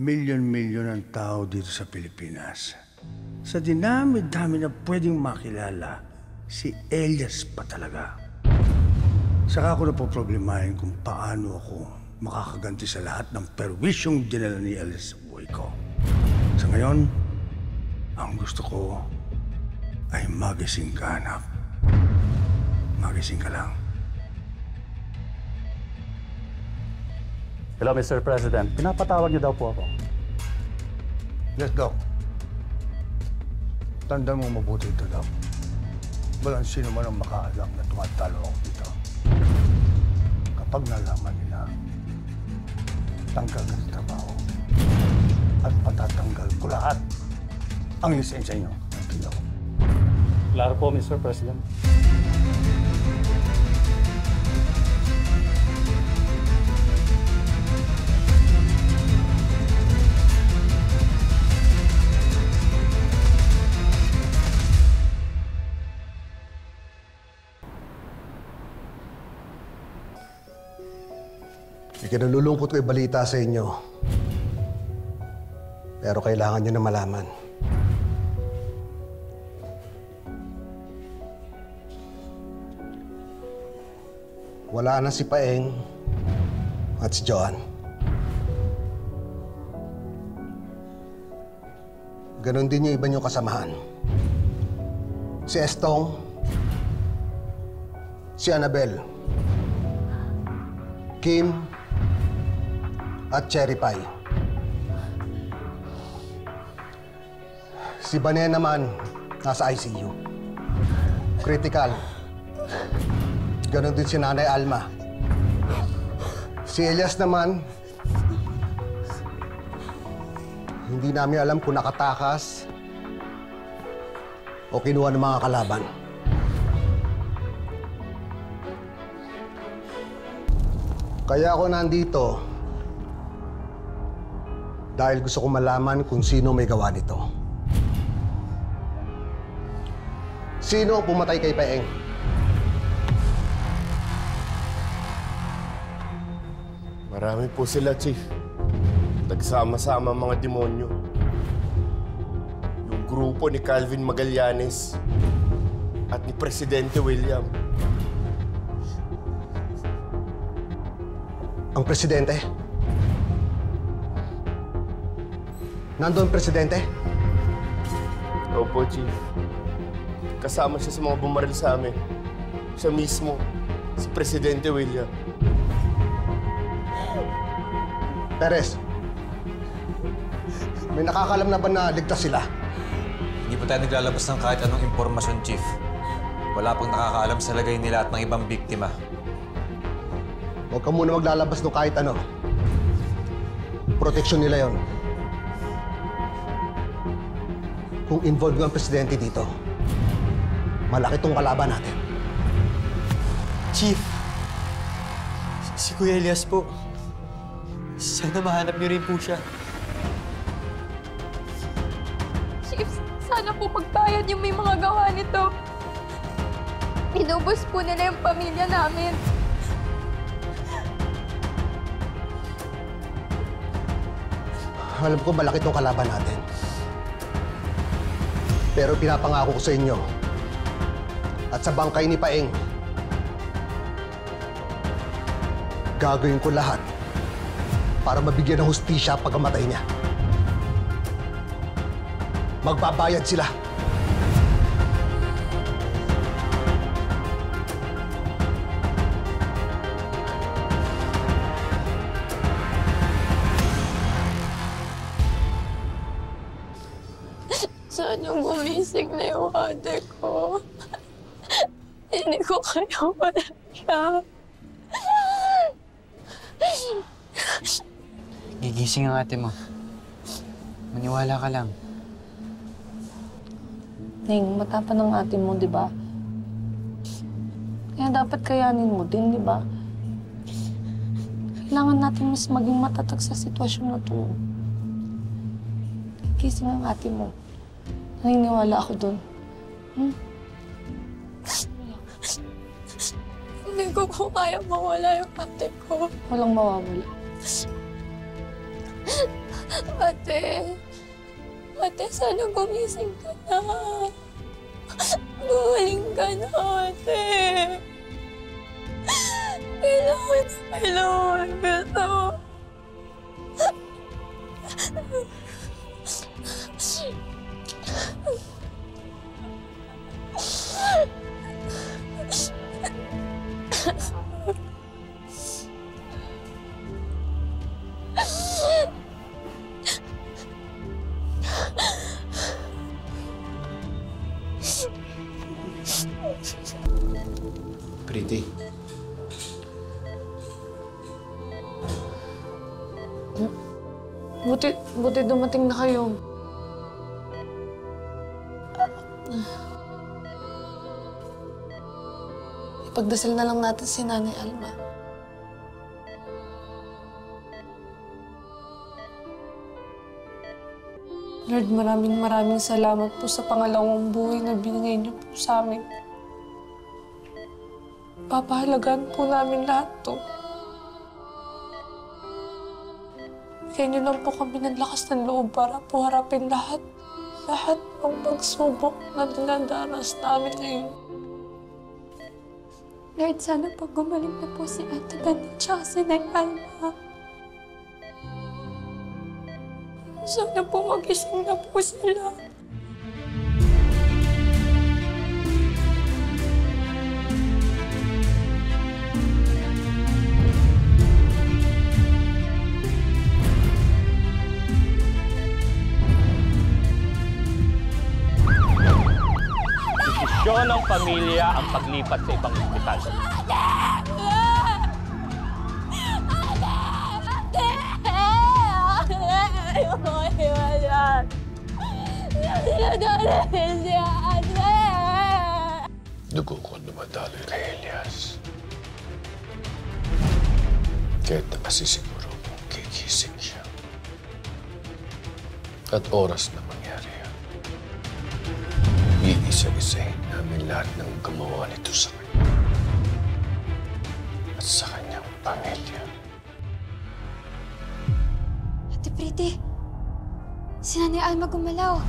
Milyon-milyon ang tao dito sa Pilipinas. Sa dinami-dami na pwedeng makilala, si Elias pa talaga. Saka ako napoproblemahin kung paano ako makakaganti sa lahat ng perwisyong dinala ni Elias sa buhay ko. Sa ngayon, ang gusto ko ay magising ka, anak. Magising ka lang. Hello, Mr. President. Pinapatawag niyo daw po ako. Yes, Doc. Tandaan mo mabuti ito, Doc. Walang sino man ang makaalam na tumatalo ako dito. Kapag nalaman nila, tanggal ka sa trabaho. At patatanggal ko lahat ang lisensya niyo. Naintindihan ko. Klaro po, Mr. President. Ikinalulungkot ko balita sa inyo. Pero kailangan nyo na malaman. Wala na si Paeng at si Joan. Ganon din yung iba niyong kasamahan. Si Estong, si Annabel, Kim, at Cherry Pie. Si Bane naman, nasa ICU. Critical. Ganon din si Nanay Alma. Si Elias naman, hindi namin alam kung nakatakas o kinuha ng mga kalaban. Kaya ako nandito dahil gusto kong malaman kung sino may gawa nito. Sino ang pumatay kay Paeng? Marami po sila, Chief. Nagsama-sama mga demonyo. Yung grupo ni Calvin Magallanes at ni Presidente William. Ang presidente? Nandun ang presidente? Opo, Chief. Kasama siya sa mga bumaril sa amin. Siya mismo, si Presidente William. Perez, may nakakalam na ba na ligtas sila? Hindi po tayo naglalabas ng kahit anong impormasyon, Chief. Wala pong nakakaalam sa lagay nila at ng ibang biktima. Huwag ka muna maglalabas ng kahit ano. Proteksyon nila yon. Kung involved ang presidente dito, malaki tong kalaban natin. Chief, si Kuya Elias po. Sana mahanap niyo rin po siya. Chief, sana po magbayad yung may mga gawa nito. Inubos po nila yung pamilya namin. Alam ko malaki tong kalaban natin. Pero pinapangako ko sa inyo at sa bangkay ni Paeng, gagawin ko lahat para mabigyan ng hustisya pagkamatay niya. Magbabayad sila. Sana gumising na yung ate ko. Hindi ko kaya wala siya. Gigising ang ate mo. Maniwala ka lang. Ning, matapang ng ate mo, di ba? Kaya dapat kayanin mo din, di ba? Kailangan natin mas maging matatag sa sitwasyon na to. Gising ang ate mo. Naniniwala ako doon. Hindi ko kaya mawala yung ate ko. Walang mawawala. Ate. Ate, sana gumising ka na. Gumaling ka na, ate. Kailangan ka to. Pretty. Buti dumating na kayo. Ipagdasal na lang natin si Nanay Alma. Lord, maraming salamat po sa pangalawang buhay na binigay niyo po sa amin. Papahalagaan po namin lahat to. Kaya niyo lang po kami ng lakas ng loob para po harapin lahat ng pagsubok na dinadaras namin ngayon. Lord, sana pag gumaling na po si Ate Benny tsaka si Nay Alma. Sana po magising na po sila. Desisyon ng pamilya ang paglipat sa ibang ospital. Dugo ko dumadaloy kay Elias. Kahit nakasisiguro kung gigising siya. At oras na mangyari yan. Iisa-isahin namin lahat ng gumawa nito sa kanya. At sa kanyang pamilya. Ate Pretty, si Nanay Alma gumalaw.